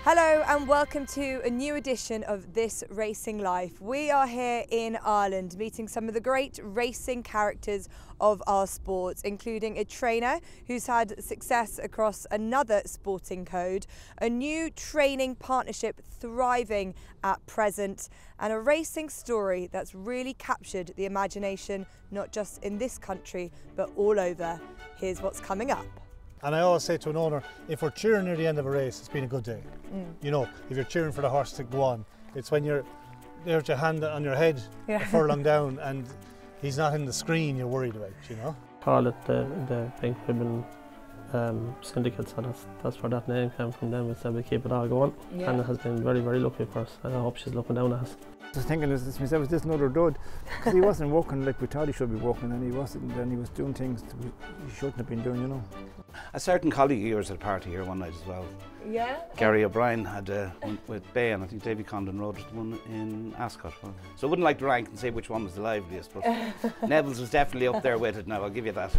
Hello and welcome to a new edition of This Racing Life. We are here in Ireland meeting some of the great racing characters of our sports, including a trainer who's had success across another sporting code, a new training partnership thriving at present, and a racing story that's really captured the imagination not just in this country but all over. Here's what's coming up. And I always say to an owner, if we're cheering near the end of a race, it's been a good day. You know, if you're cheering for the horse to go on, it's when you're there with your hand on your head, a furlong down, and he's not in the screen you're worried about, you know. Call it the Pink Ribbon Syndicate, so that's where that name came from. Then we said we keep it all going, and it has been very, very lucky for us, and I hope she's looking down at us. I was thinking to myself, was this another dud? Because he wasn't working like we thought he should be working, and he wasn't, and he was doing things he shouldn't have been doing, you know. A certain colleague of yours at a party here one night as well. Yeah? Gary O'Brien had one with Bay, and I think Davy Condon rode the one in Ascot. So I wouldn't like to rank and say which one was the liveliest, but Neville's was definitely up there with it now, I'll give you that.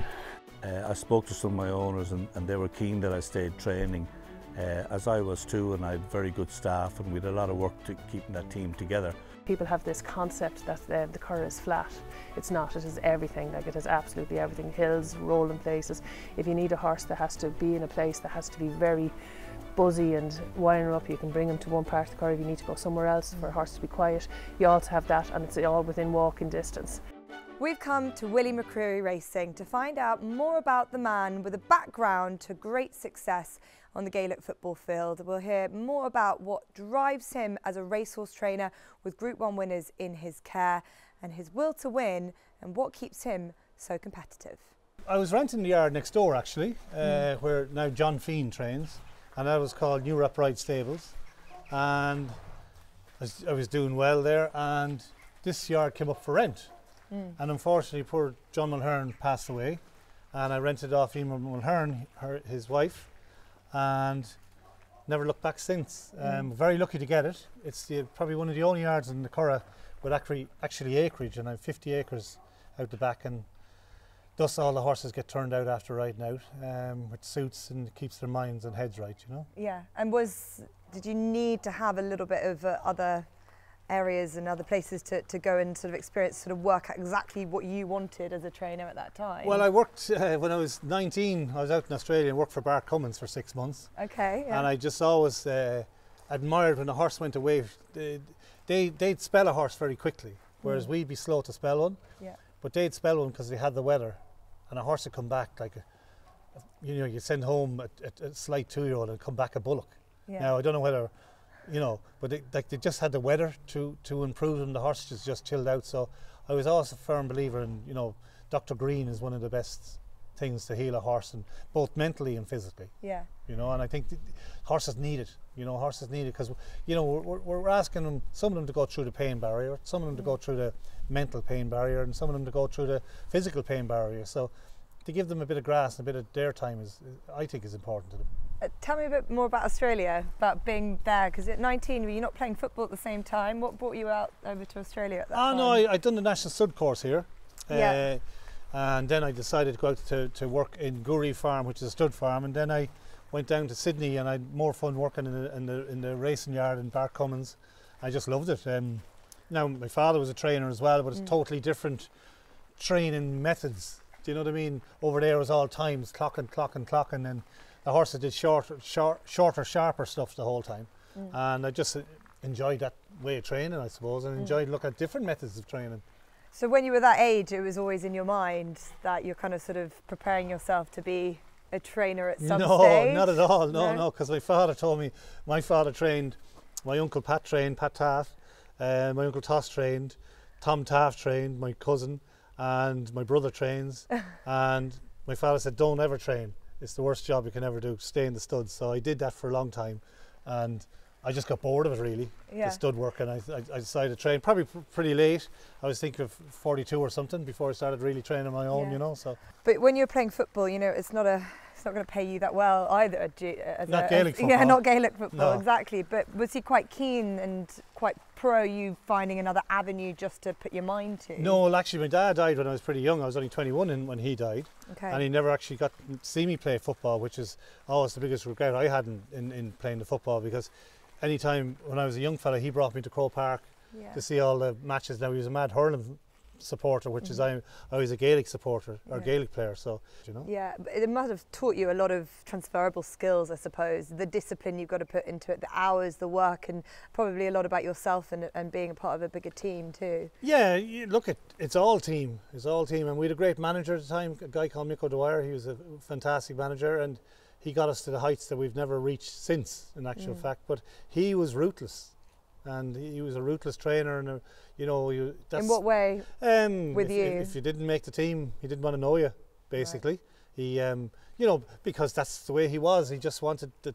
I spoke to some of my owners and they were keen that I stayed training, as I was too, and I had very good staff and we had a lot of work to keeping that team together. People have this concept that the Curragh is flat. It's not, it is everything, like it has absolutely everything, hills, rolling places. If you need a horse that has to be in a place that has to be very buzzy and winding up, you can bring him to one part of the Curragh. If you need to go somewhere else for a horse to be quiet, you also have that, and it's all within walking distance. We've come to Willie McCreary Racing to find out more about the man with a background to great success on the Gaelic football field. We'll hear more about what drives him as a racehorse trainer with Group 1 winners in his care, and his will to win and what keeps him so competitive. I was renting the yard next door actually, where now John Fean trains, and that was called New Upright Stables, and I was doing well there, and this yard came up for rent. And unfortunately poor John Mulhern passed away, and I rented off Emer Mulhern, his wife, and never looked back since. Very lucky to get it. It's probably one of the only yards in the Curragh with actually acreage, and I have 50 acres out the back, and thus all the horses get turned out after riding out, which suits and keeps their minds and heads right, you know. Yeah, and did you need to have a little bit of other areas and other places to go and sort of experience, sort of work out exactly what you wanted as a trainer at that time? Well, I worked, when I was 19, I was out in Australia and worked for Bart Cummins for 6 months. Okay, yeah. And I just always admired when a horse went away. They'd spell a horse very quickly, whereas we'd be slow to spell one. Yeah. But they'd spell one because they had the weather, and a horse would come back like, you know, you send home a slight 2-year-old and come back a bullock. Yeah. Now, I don't know whether, you know, but they just had the weather to improve them. The horses just chilled out. So I was always a firm believer in, you know, Dr. Green is one of the best things to heal a horse, and both mentally and physically. Yeah. You know, and I think horses need it. You know, horses need it because, you know, we're asking them, some of them to go through the pain barrier, some of them to go through the mental pain barrier, and some of them to go through the physical pain barrier. So to give them a bit of grass and a bit of their time I think is important to them. Tell me a bit more about Australia, about being there, because at 19 were you not playing football at the same time? What brought you out over to Australia at that time? No, I'd done the National Stud course here. Yeah. And then I decided to go out to work in Goury Farm, which is a stud farm, and then I went down to Sydney and I had more fun working in the racing yard in Bart Cummins. I just loved it. Now my father was a trainer as well, but it's totally different training methods. Do you know what I mean? Over there was all times, clocking, and the horses did shorter, sharper stuff the whole time. And I just enjoyed that way of training, I suppose, and enjoyed looking at different methods of training. So when you were that age, it was always in your mind that you're kind of sort of preparing yourself to be a trainer at some stage? No, not at all. No, because my father told me, my father trained, my uncle Pat trained, Pat Taft, my uncle Toss trained, Tom Taft trained, my cousin, and my brother trains. And my father said, don't ever train. It's the worst job you can ever do, stay in the studs. So I did that for a long time, and I just got bored of it really, the stud work, and I decided to train probably pretty late. I was thinking of 42 or something before I started really training on my own, you know. So. But when you're playing football, you know, it's not going to pay you that well either. Not Gaelic football. Yeah, not Gaelic football, no. Exactly. But was he quite keen and quite pro you finding another avenue just to put your mind to? No, well, actually my dad died when I was pretty young. I was only 21 when he died. Okay. And he never actually got to see me play football, which is always the biggest regret I had in playing the football, because anytime when I was a young fella, he brought me to Croke Park to see all the matches. Now he was a mad hurling supporter, which is I was a Gaelic supporter or Gaelic player, so you know. Yeah, but it must have taught you a lot of transferable skills, I suppose. The discipline you've got to put into it, the hours, the work, and probably a lot about yourself and being a part of a bigger team too. Yeah, look, it's all team. It's all team, and we had a great manager at the time, a guy called Mick O'Dwyer. He was a fantastic manager, and he got us to the heights that we've never reached since, in actual fact. But he was ruthless, and he was a ruthless trainer, and you know. That's, in what way? With you? If you didn't make the team, he didn't want to know you. Basically, right. He, you know, because that's the way he was. He just wanted the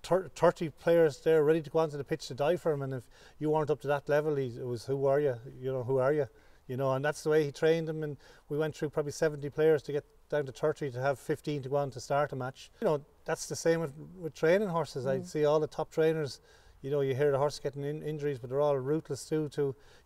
30 players there ready to go onto the pitch to die for him, and if you weren't up to that level, it was who are you? You know, who are you? You know, and that's the way he trained them. And we went through probably 70 players to get down to 30 to have 15 to go on to start a match. You know, that's the same with training horses. I see all the top trainers. You know, you hear the horse getting injuries, but they're all ruthless too.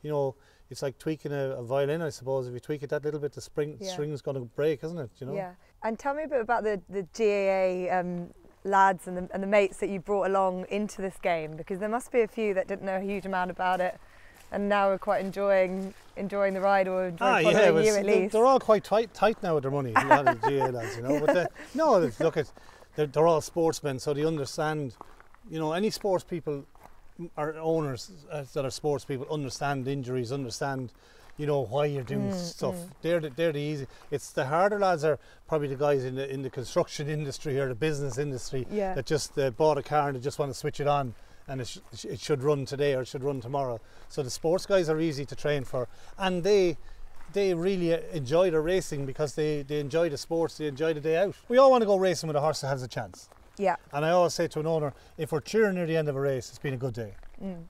You know, it's like tweaking a violin, I suppose. If you tweak it that little bit, the string's going to break, isn't it? You know. Yeah. And tell me a bit about the GAA lads and the mates that you brought along into this game, because there must be a few that didn't know a huge amount about it, and now are quite enjoying the ride, or following you at least. They're all quite tight now with their money. A lot of the GAA lads, you know. But no, look, they're all sportsmen, so they understand. You know, any sports people or owners that are sports people understand injuries, understand, you know, why you're doing stuff. They're the easy. It's the harder lads are probably the guys in the construction industry or the business industry that just bought a car and they just want to switch it on, and it should run today or it should run tomorrow. So the sports guys are easy to train for, and they really enjoy the racing because they enjoy the sports, they enjoy the day out. We all want to go racing with a horse that has a chance. Yeah. And I always say to an owner, if we're cheering near the end of a race, it's been a good day.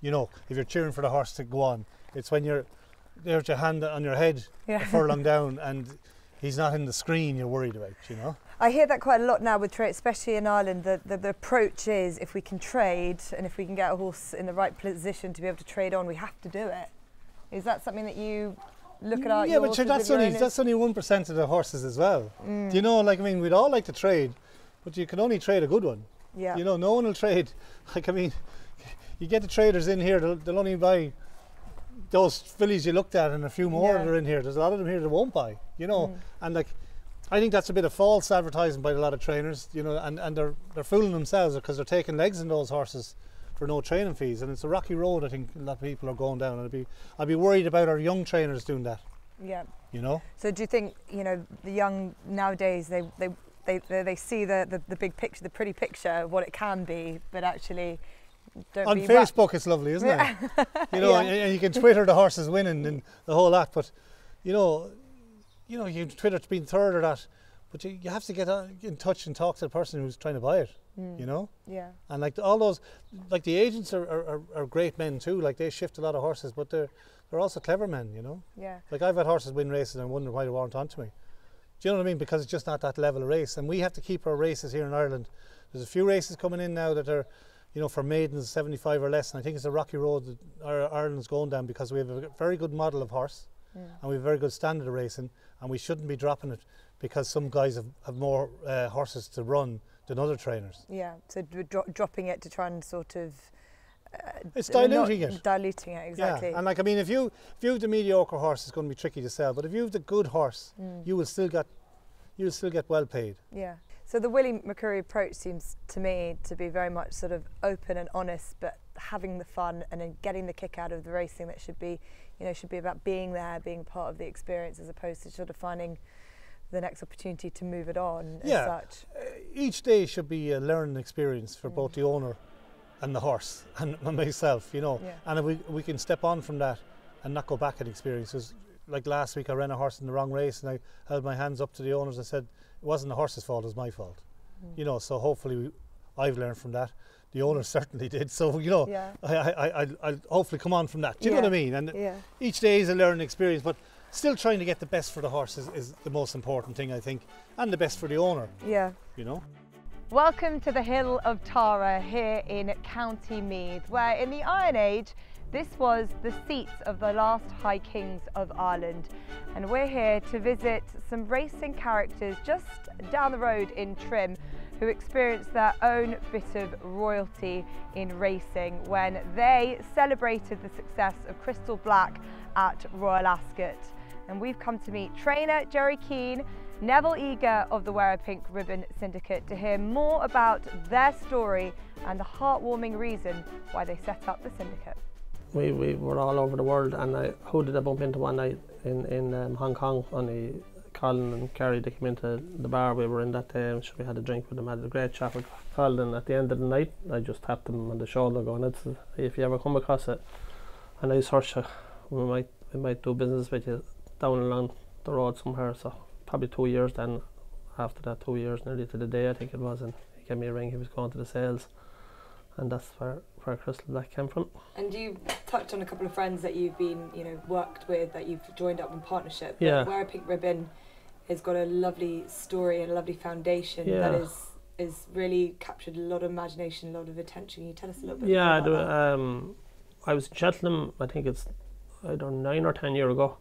You know, if you're cheering for the horse to go on, it's when you're there with your hand on your head a furlong down and he's not in the screen you're worried about, you know. I hear that quite a lot now with trade, especially in Ireland. The approach is, if we can trade and if we can get a horse in the right position to be able to trade on, we have to do it. Is that something that you look at? Yeah, but that's only 1% of the horses as well. Do you know, like, I mean, we'd all like to trade, but you can only trade a good one. Yeah. You know, no one will trade. Like, I mean, you get the traders in here, they'll only buy those fillies you looked at and a few more that are in here. There's a lot of them here that won't buy, you know. And like, I think that's a bit of false advertising by a lot of trainers, you know, and they're fooling themselves because they're taking legs in those horses for no training fees. And it's a rocky road, I think, a lot of people are going down. And I'd be worried about our young trainers doing that. Yeah. You know? So do you think, you know, the young nowadays, they see the big picture, the pretty picture of what it can be, but actually don't on Facebook it's lovely, isn't it? You know, and you can Twitter the horses winning and the whole lot, but you know you Twitter to being third or that, but you have to get in touch and talk to the person who's trying to buy it. You know. Yeah. And like all those, like the agents are great men too. Like they shift a lot of horses, but they're also clever men. You know. Yeah. Like I've had horses win races and wonder why they weren't onto me. Do you know what I mean? Because it's just not that level of race, and we have to keep our races here in Ireland. There's a few races coming in now that are, you know, for maidens 75 or less, and I think it's a rocky road that Ireland's going down because we have a very good model of horse, and we have a very good standard of racing, and we shouldn't be dropping it because some guys have more horses to run than other trainers. Yeah, so dropping it to try and sort of. It's diluting it. Diluting it, exactly. Yeah, and like, I mean, if you have the mediocre horse, it's going to be tricky to sell. But if you have the good horse, you will still get well paid. Yeah. So the Willie McCurry approach seems to me to be very much sort of open and honest, but having the fun and then getting the kick out of the racing. That should be about being there, being part of the experience, as opposed to sort of finding the next opportunity to move it on. As such. Each day should be a learning experience for both the owner and the horse and myself, you know. Yeah. And if we can step on from that and not go back at experiences. Like last week I ran a horse in the wrong race and I held my hands up to the owners and said it wasn't the horse's fault, it was my fault. You know, so hopefully I've learned from that. The owners certainly did. So, you know, I'll hopefully come on from that. Do you know what I mean? And each day is a learning experience, but still trying to get the best for the horse is the most important thing, I think, and the best for the owner. Yeah. You know? Welcome to the Hill of Tara here in County Meath, where in the Iron Age this was the seat of the last High Kings of Ireland, and we're here to visit some racing characters just down the road in Trim who experienced their own bit of royalty in racing when they celebrated the success of Crystal Black at Royal Ascot. And we've come to meet trainer Jerry Keane, Neville Eager of the Wear a Pink Ribbon Syndicate, to hear more about their story and the heartwarming reason why they set up the syndicate. We were all over the world, and who did I bump into one night in Hong Kong? Only Colin and Kerry, they came into the bar we were in that day, and we had a drink with them, had a great chat with Colin, and at the end of the night I just tapped them on the shoulder going, if you ever come across a nice horse, we might do business with you down along the road somewhere. So probably 2 years then, after that 2 years, nearly to the day I think it was, and he gave me a ring, he was going to the sales, and that's where Crystal Black came from. And you touched on a couple of friends that you've been, worked with, that you've joined up in partnership. Yeah. Wear a Pink Ribbon has got a lovely story and a lovely foundation that is really captured a lot of imagination, a lot of attention. Can you tell us a little bit more about that? I was in Cheltenham, I think it's either 9 or 10 years ago,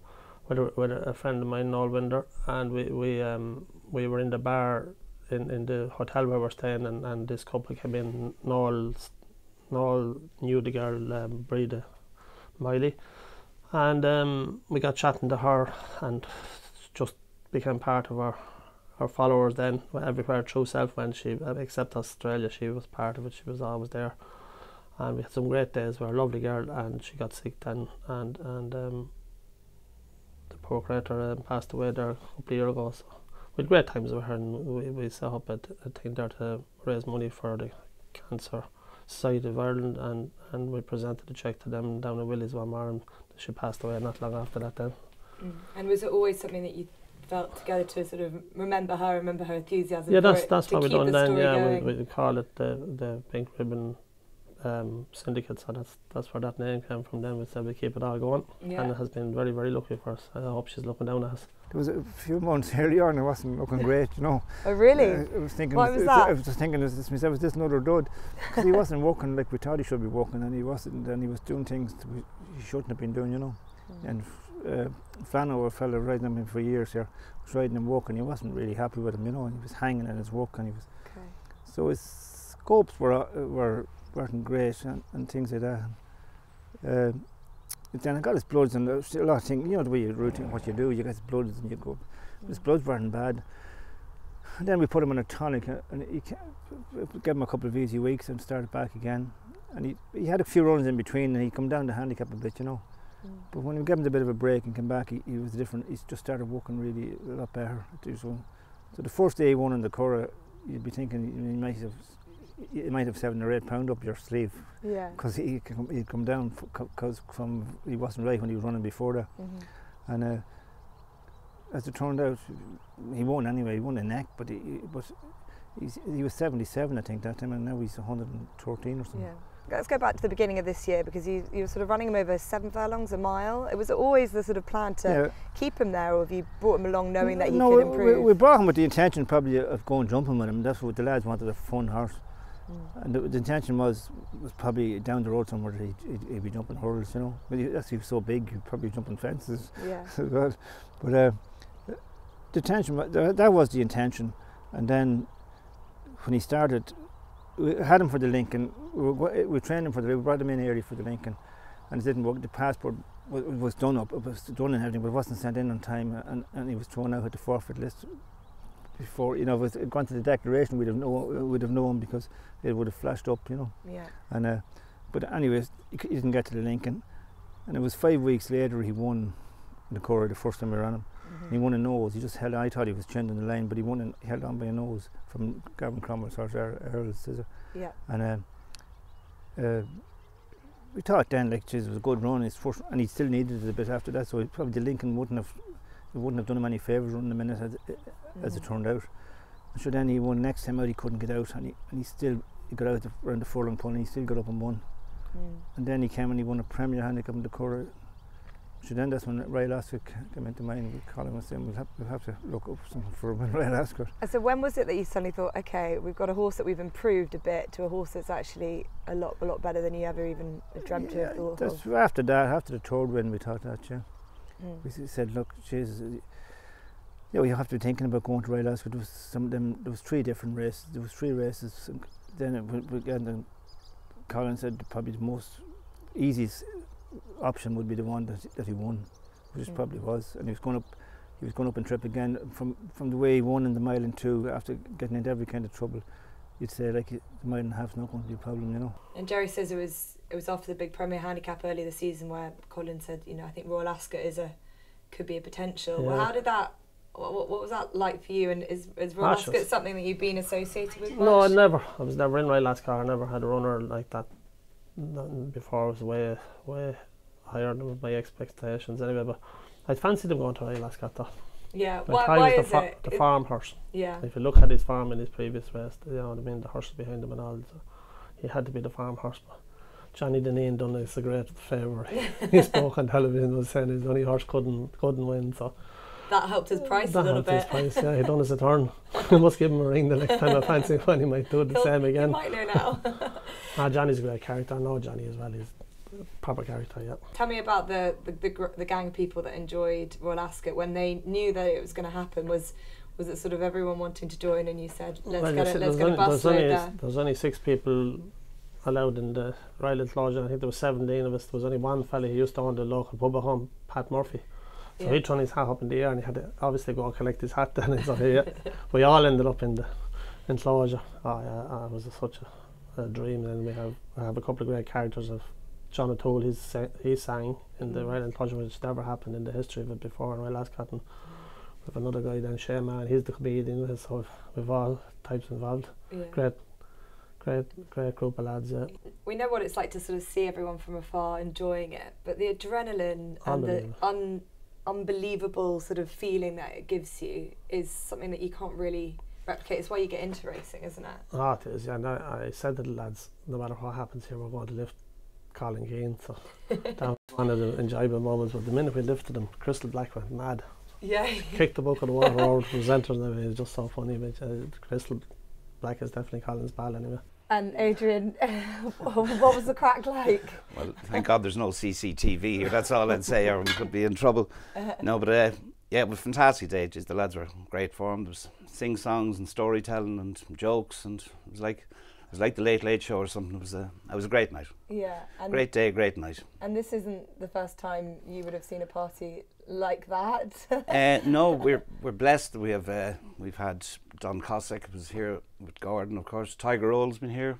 with a friend of mine, Noel Winder, and we were in the bar in the hotel where we were staying, and this couple came in. Noel knew the girl, Breda Miley, and we got chatting to her and just became part of our followers then. Everywhere through Self, when she, except Australia, she was part of it, she was always there. And we had some great days with her, lovely girl, and she got sick then, and the poor creator passed away there a couple of years ago. So we had great times with her, and we set up a thing there to raise money for the Cancer Society of Ireland, and we presented a cheque to them down in Willys one more, and she passed away not long after that then. And was it always something that you felt together to sort of remember her enthusiasm? Yeah, that's what we done then. Yeah, going? we call it the Pink Ribbon Syndicate, so that's where that name came from. Then we said we keep it all going, and it has been very, very lucky for us. I hope she's looking down at us. There was a few months earlier and it wasn't looking great, Oh really? I was thinking, what was that? I was just thinking this myself, was this another dud? Because he wasn't working like we thought he should be working, and he wasn't, and he was doing things he shouldn't have been doing, And Flano, a fellow riding him for years here, was riding him walking. He wasn't really happy with him, and he was hanging in his work, and he was. Okay. So his scopes weren't great and things like that. Then I got his bloods and a lot of things, the way you routine, what you do, you get his bloods and you go. His bloods weren't bad. And then we put him on a tonic, and he gave him a couple of easy weeks and started back again. And he had a few runs in between, and he'd come down the handicap a bit, But when we gave him a bit of a break and came back, he was different. He just started working really a lot better. So the first day he won in the Curragh, you'd be thinking you might have 7 or 8 pound up your sleeve. Yeah. Because he'd come down because he wasn't right when he was running before that. And as it turned out, he won anyway. He won the neck, but he was 77, I think, that time, and now he's 113 or something. Yeah. Let's go back to the beginning of this year, because you were sort of running him over 7 furlongs, a mile. It was always the sort of plan to keep him there, or have you brought him along knowing that he could improve? We brought him with the intention probably of going jumping with him. That's what the lads wanted, a fun horse. And the intention was probably down the road somewhere he'd be jumping hurdles, But he was so big, he'd probably jumping fences as well. But the intention, that was the intention. And then when he started, we had him for the Lincoln. We trained him we brought him in early for the Lincoln, and it didn't work. The passport was done up, it was done and everything, but it wasn't sent in on time, and he was thrown out at the forfeit list. Before if it was gone to the declaration, we'd have known because it would have flashed up, Yeah. And but anyways, he didn't get to the Lincoln, and it was 5 weeks later he won the Curragh the first time we ran him. And he won a nose. He just held. I thought he was chinned in the line, but he held on by a nose from Gavin Cromwell's horse, Earl Scissor. Yeah. And we thought then, it was a good run. His first, and he still needed it a bit after that. So probably the Lincoln wouldn't have done him any favours running the minute as it turned out. So then he won next time out. He couldn't get out, and he got out around the furlong pole, and he still got up and won. And then he came and he won a Premier handicap in the Curragh. So then that's when Royal Ascot came into mind. We call him and saying we'll have to look up something for Royal Ascot. And so when was it that you suddenly thought, okay, we've got a horse that we've improved a bit to a horse that's actually a lot better than you ever even dreamt of? Thought that's of? After that, after the third win, we thought that, We said, look, Jesus, Yeah, you have to be thinking about going to Royal Ascot. There was some of them. There was 3 different races. There was 3 races. And then Colin said probably the most easiest option would be the one that he won, which probably was. And he was going up. He was going up in trip again from the way he won in the mile and 2 after getting into every kind of trouble. You'd say like the mile and a half's not going to be a problem, you know. And Jerry says it was after the big Premier Handicap early this season where Colin said, you know, I think Royal Ascot could be a potential. Yeah. Well, how did that? What was that like for you? And is Royal Ascot something that you've been associated with? No, I was never in Royal Ascot. I never had a runner like that before. It was way higher than my expectations anyway. But I fancied them going to Royal Ascot though. Yeah, why is it? The farm horse. Yeah. If you look at his farm in his previous race, you know what I mean, the horses behind him and all, so he had to be the farm horse. But Johnny Deneen done us a great favour. He spoke on television, was saying his only horse couldn't win, so that helped his price a little bit. His price, yeah, he done us a turn. We must give him a ring the next time. I fancy when he might do the same again. You might know now. Johnny's a great character. I know Johnny as well. He's a proper character, yeah. Tell me about the gang of people that enjoyed Royal Ascot when they knew that it was going to happen. Was it sort of everyone wanting to join and you said, let's get a bus load there? There was only 6 people allowed in the Royal Enclosure. I think there was 17 of us. There was only one fella who used to own the local pub at home, Pat Murphy. So he'd thrown his hat up in the air and he had to obviously go and collect his hat then. So we all ended up in the enclosure. Oh yeah, it was such a dream. And we have a couple of great characters of John O'Toole. He sang in the Royal Enclosure, which never happened in the history of it before in Royal Ascot. And we have another guy then, Shea Man, he's the comedian, so we've all types involved. Yeah. Great group of lads, yeah. We know what it's like to sort of see everyone from afar enjoying it, but the adrenaline and the unbelievable sort of feeling that it gives you is something that you can't really replicate. It's why you get into racing, isn't it? Oh, it is, yeah. And I said to the lads, no matter what happens here, we're going to lift Colin Keane, so that was one of the enjoyable moments. But the minute we lifted him, Crystal Black went mad. Yeah. Kicked the bucket of water over to the presenters and everything. It was just so funny. But Crystal Black is definitely Colin's pal anyway. And Adrian, what was the crack like? Well, thank God there's no CCTV here, that's all I'd say, or we could be in trouble. No, but yeah, it was a fantastic day. Just the lads were great form. There was sing-songs and storytelling and jokes, and it was like the Late Late Show or something. It was a great night. Yeah. And great day, great night. And this isn't the first time you would have seen a party like that. No, we're blessed. We've had Don Cossack was here with Gordon, of course. Tiger Roll's been here.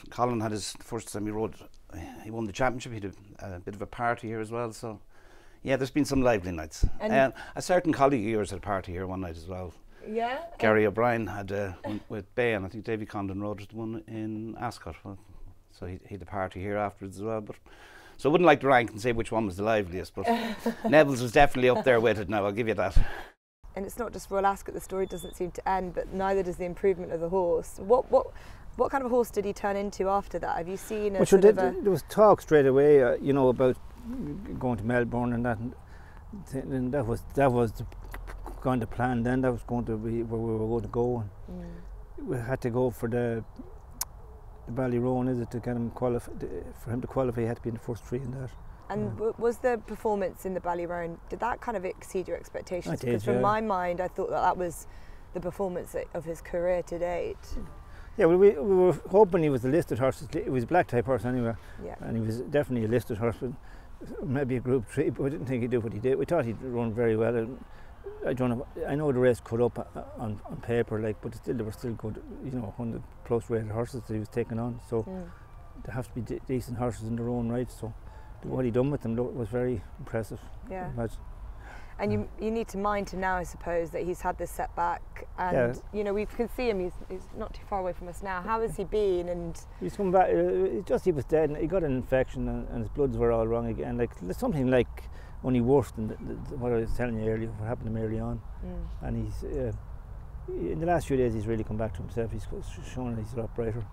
Colin had his first time he won the championship. He did a bit of a party here as well. So yeah, there's been some lively nights. And a certain colleague of yours had a party here one night as well. Yeah. Gary O'Brien had with Bain. I think Davy Condon Road was the one in Ascot. So he had a party here afterwards as well. But so I wouldn't like to rank and say which one was the liveliest, but Neville's was definitely up there with it now, I'll give you that. And it's not just Royal Ascot, the story doesn't seem to end, but neither does the improvement of the horse. What kind of a horse did he turn into after that? Have you seen a there was talk straight away, you know, about going to Melbourne and that, and that was the kind of plan then. That was going to be where we were going to go. And we had to go for the Ballyroan, is it, to get him qualified? For him to qualify, he had to be in the first 3 in that. And was the performance in the Ballyroan, did that kind of exceed your expectations? It did, because from my mind, I thought that was the performance of his career to date. Yeah, well, we were hoping he was a listed horse. He was a black type horse anyway, and he was definitely a listed horse, but maybe a Group 3, but we didn't think he'd do what he did. We thought he'd run very well. And I don't know, I know the race cut up on paper, like, but still, they were still good, you know, 100 plus rated horses that he was taking on. So there have to be decent horses in their own right. So what he done with them was very impressive. Yeah. And you need to mind him now, I suppose, that he's had this setback, and you know, we can see him. He's not too far away from us now. How has he been? And he's come back. He was dead. And he got an infection, and his bloods were all wrong again. Like something like only worse than what I was telling you earlier. What happened to him early on. And he's in the last few days he's really come back to himself. He's shown that he's a lot brighter.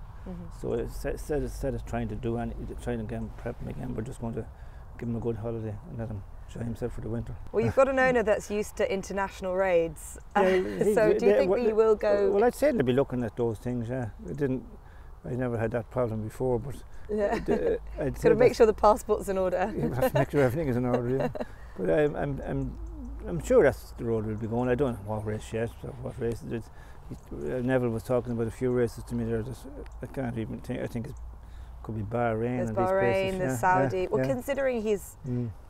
So instead of trying to again prep him again, we're just going to give him a good holiday and let him enjoy himself for the winter. Well, you've got an owner that's used to international raids, so do you think that you will go? Well, I'd certainly be looking at those things. Yeah, I never had that problem before, but I'd got to make sure the passport's in order. You have to make sure everything is in order. Yeah. But I'm I'm sure that's the road we'll be going. I don't know what race yet, or what races. Neville was talking about a few races to me there. I can't even think. I think it could be Bahrain. There's and Bahrain, these places. there's Saudi. Yeah, well, yeah. considering he's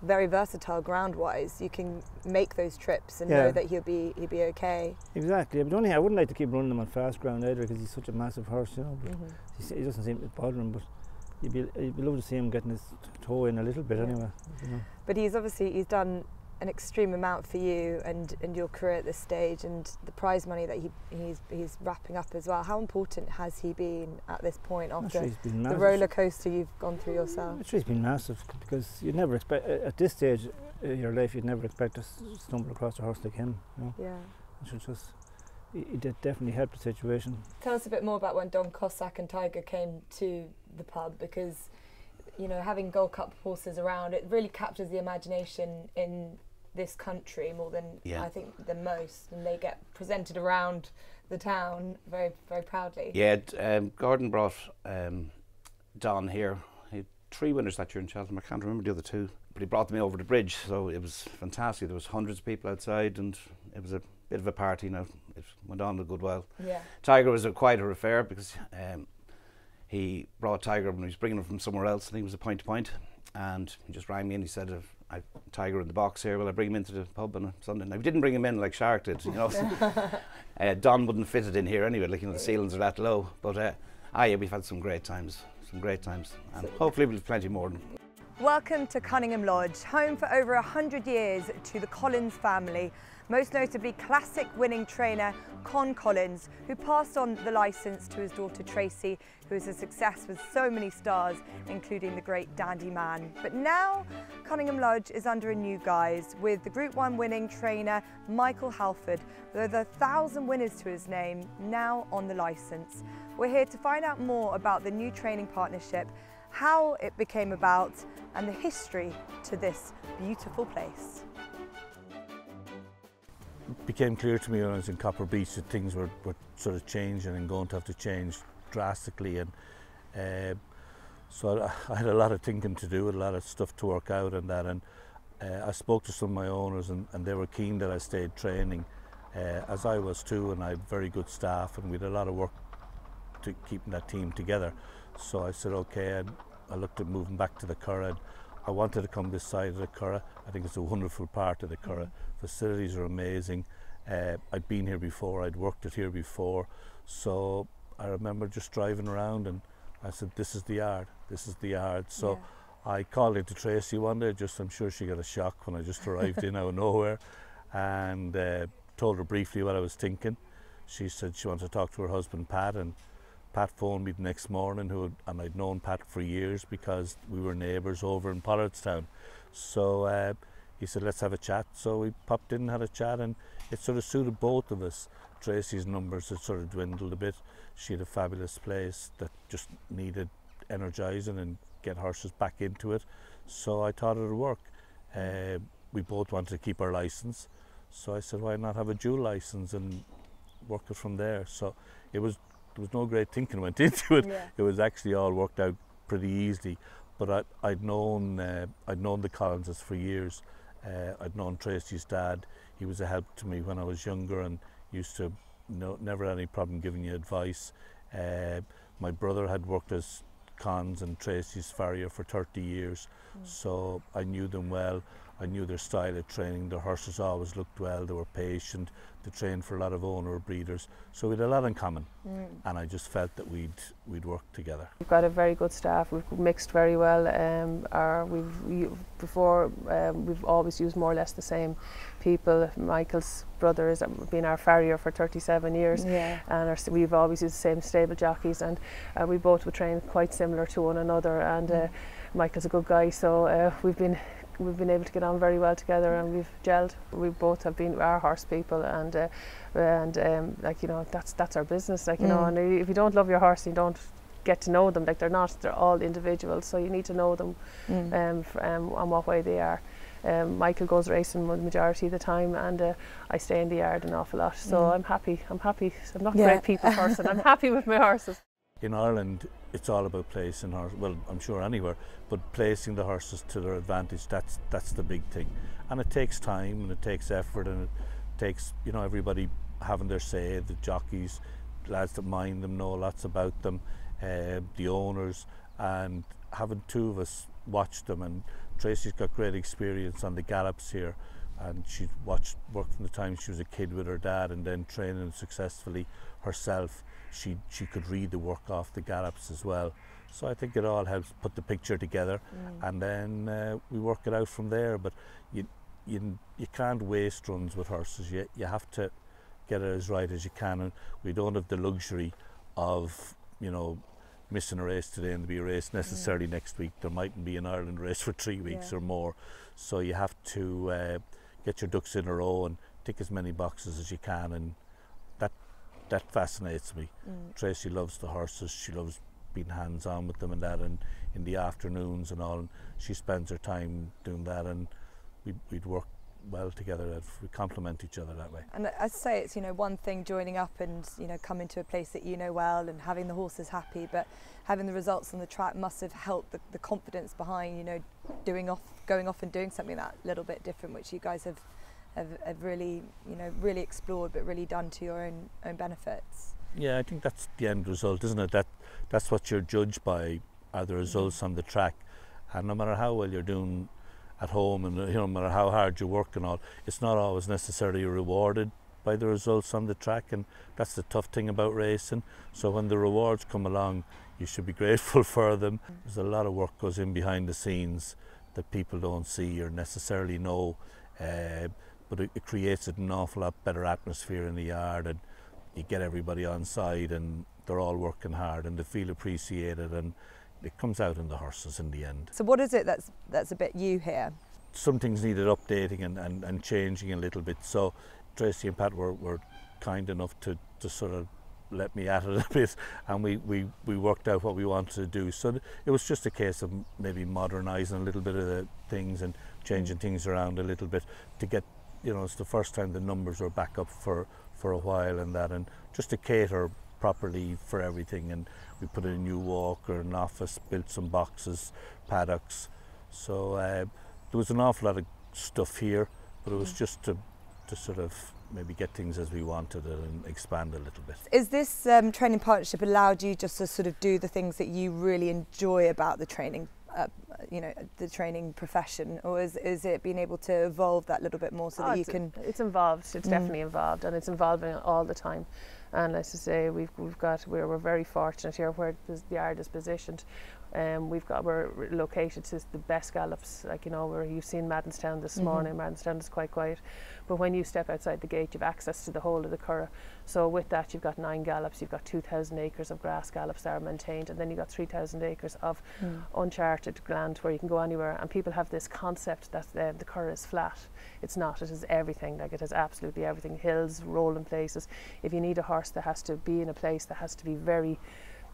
very versatile ground-wise, you can make those trips and Yeah. know that he'll be okay. Exactly. But I wouldn't like to keep running him on fast ground either, because he's such a massive horse, you know. But he doesn't seem to bother him. But you'd be lovely to see him getting his toe in a little bit anyway. You know. But he's done an extreme amount for you and your career at this stage, and the prize money that he's wrapping up as well. How important has he been at this point after the roller coaster you've gone through yourself? It's been massive, because you'd never expect at this stage in your life, you'd never expect to stumble across a horse like him. You know? Yeah. He did definitely help the situation. Tell us a bit more about when Don Cossack and Tiger came to the pub, because you know, having Gold Cup horses around, it really captures the imagination in this country more than I think than most, and they get presented around the town very, very proudly. Yeah, Gordon brought Don here. He had 3 winners that year in Cheltenham. I can't remember the other 2, but he brought them over the bridge, so it was fantastic. There was hundreds of people outside, and it was a bit of a party. Now it went on a good while. Yeah. Tiger was a quieter affair, because he brought Tiger when he was bringing him from somewhere else. I think it was a point, and he just rang me and he said, "I've Tiger in the box here. Will I bring him into the pub on a Sunday?" Now, we didn't bring him in like Shark did, you know. Don wouldn't fit it in here anyway. Like, you know, the ceilings are that low. But yeah, we've had some great times, and hopefully we'll have plenty more. Welcome to Cunningham Lodge, home for over 100 years to the Collins family, most notably classic winning trainer Con Collins, who passed on the licence to his daughter Tracy, who is a success with so many stars, including the great Dandy Man. But now Cunningham Lodge is under a new guise, with the Group 1 winning trainer Michael Halford, with over 1,000 winners to his name, now on the licence. We're here to find out more about the new training partnership, how it became about, and the history to this beautiful place. It became clear to me when I was in Copper Beach that things were sort of changing and going to have to change drastically, and so I had a lot of thinking to do, a lot of stuff to work out and that, and I spoke to some of my owners, and they were keen that I stayed training, as I was too, and I had very good staff, and we had a lot of work to keeping that team together. So I said okay, and I looked at moving back to the Curragh. I wanted to come this side of the Curragh. I think it's a wonderful part of the Curragh. Facilities are amazing. I'd been here before, I'd worked it here before, so I remember just driving around and I said, this is the yard, this is the yard. So I called into Tracy one day, I'm sure she got a shock when I just arrived in out of nowhere, and told her briefly what I was thinking. She said she wanted to talk to her husband Pat, and Pat phoned me the next morning, and I'd known Pat for years because we were neighbours over in Pollardstown. So he said, let's have a chat. So we popped in and had a chat, and it sort of suited both of us. Tracy's numbers had sort of dwindled a bit. She had a fabulous place that just needed energising and get horses back into it. So I thought it would work. We both wanted to keep our licence. So I said, why not have a dual licence and work it from there? So there was no great thinking went into it. It was actually all worked out pretty easily. But I'd known the Collinses for years. I'd known Tracy's dad. He was a help to me when I was younger, and used to never had any problem giving you advice. My brother had worked as Cons and Tracy's farrier for 30 years, so I knew them well. I knew their style of training. Their horses always looked well. They were patient. They trained for a lot of owner breeders, so we had a lot in common, and I just felt that we'd work together. We've got a very good staff. We've mixed very well. We've always used more or less the same people. Michael's brother has been our farrier for 37 years, and we've always used the same stable jockeys, and we both would train quite similar to one another. And Michael's a good guy, so we've been able to get on very well together, and we've gelled. We both have been our horse people, and like, you know, that's our business. Like, you know, and if you don't love your horse, you don't get to know them. Like, they're all individuals, so you need to know them and what way they are. Michael goes racing the majority of the time, and I stay in the yard an awful lot. So I'm happy. I'm not a great people person. I'm happy with my horses. in Ireland, it's all about placing horses. Well, I'm sure anywhere, but placing the horses to their advantage. That's the big thing, and it takes time and it takes effort and it takes, you know, everybody having their say. The jockeys, lads that mind them, know lots about them, the owners, and having two of us watch them. And Tracy's got great experience on the gallops here, and she's worked from the time she was a kid with her dad, and then training successfully herself. She could read the work off the gallops as well. So I think it all helps put the picture together, and then we work it out from there. But you can't waste runs with horses. You have to get it as right as you can, and we don't have the luxury of, you know, missing a race today and to be a race necessarily next week. There mightn't be an Ireland race for 3 weeks or more, so you have to get your ducks in a row and tick as many boxes as you can, and that fascinates me. Tracy loves the horses. She loves being hands-on with them and that, and in the afternoons and all, and she spends her time doing that, and we'd work well together. We complement each other that way. And as I say, it's, you know, one thing joining up and, you know, coming to a place that you know well and having the horses happy, but having the results on the track must have helped the confidence behind, you know, going off and doing something that little bit different, which you guys have really, you know, really explored, but really done to your own benefits. Yeah, I think that's the end result, isn't it? That's what you're judged by, are the results on the track. And no matter how well you're doing at home, and, you know, no matter how hard you work and all, it's not always necessarily rewarded by the results on the track, and that's the tough thing about racing. So when the rewards come along, you should be grateful for them. There's a lot of work goes in behind the scenes that people don't see or necessarily know, but it creates an awful lot better atmosphere in the yard, and you get everybody on side and they're all working hard and they feel appreciated, and it comes out in the horses in the end. So what is it that's a bit you here? Some things needed updating and changing a little bit, so Tracy and Pat were kind enough to sort of let me at it a bit, and we worked out what we wanted to do. So it was just a case of maybe modernising a little bit of the things and changing things around a little bit to get, you know, it's the first time the numbers were back up for a while and that, and just to cater properly for everything. And we put in a new walker, an office, built some boxes, paddocks. So there was an awful lot of stuff here, but it was just to sort of maybe get things as we wanted it and expand a little bit. Is this training partnership allowed you just to sort of do the things that you really enjoy about the training, you know, the training profession, or is it being able to evolve that little bit more so that you can? It's involved. It's definitely involved, and it's evolving all the time. And as I say, we're very fortunate here where the yard is positioned. We're located to the best gallops, like, you know, where you've seen Madenstown this morning. Madenstown is quite quiet, but when you step outside the gate, you've access to the whole of the Curragh. So with that, you've got 9 gallops, you've got 2,000 acres of grass gallops that are maintained, and then you've got 3,000 acres of uncharted land where you can go anywhere. And people have this concept that the Curragh is flat. It's not. It is everything. Like, it has absolutely everything: hills, rolling places. If you need a horse that has to be in a place that has to be very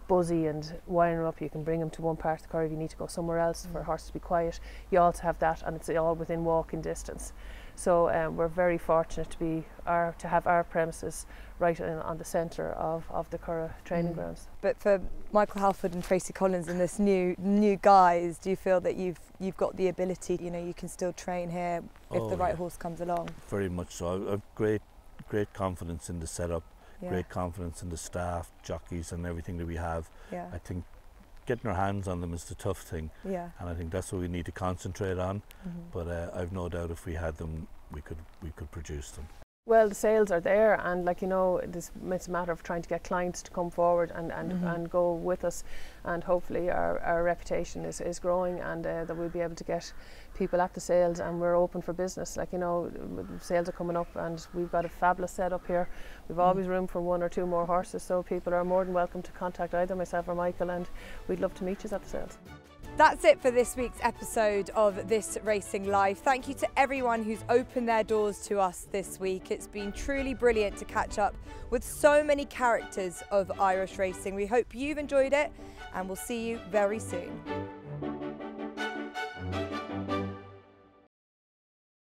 buzzy and winding up, you can bring him to one part of the Curragh. If you need to go somewhere else for a horse to be quiet, you also have that, and it's all within walking distance. So we're very fortunate to have our premises right on the centre of the Curragh training grounds. But for Michael Halford and Tracy Collins and this new guys, do you feel that you've got the ability, you know, you can still train here if the right horse comes along? Very much so. I've great confidence in the setup. Great confidence in the staff, jockeys and everything that we have. I think getting our hands on them is the tough thing, and I think that's what we need to concentrate on. But I've no doubt if we had them, we could produce them. Well, the sales are there, and, like, you know, it's a matter of trying to get clients to come forward and go with us, and hopefully our reputation is growing, and that we'll be able to get people at the sales, and we're open for business. Like, you know, sales are coming up, and we've got a fabulous setup here. We've always room for 1 or 2 more horses, so people are more than welcome to contact either myself or Michael, and we'd love to meet you at the sales. That's it for this week's episode of This Racing Life. Thank you to everyone who's opened their doors to us this week. It's been truly brilliant to catch up with so many characters of Irish racing. We hope you've enjoyed it, and we'll see you very soon.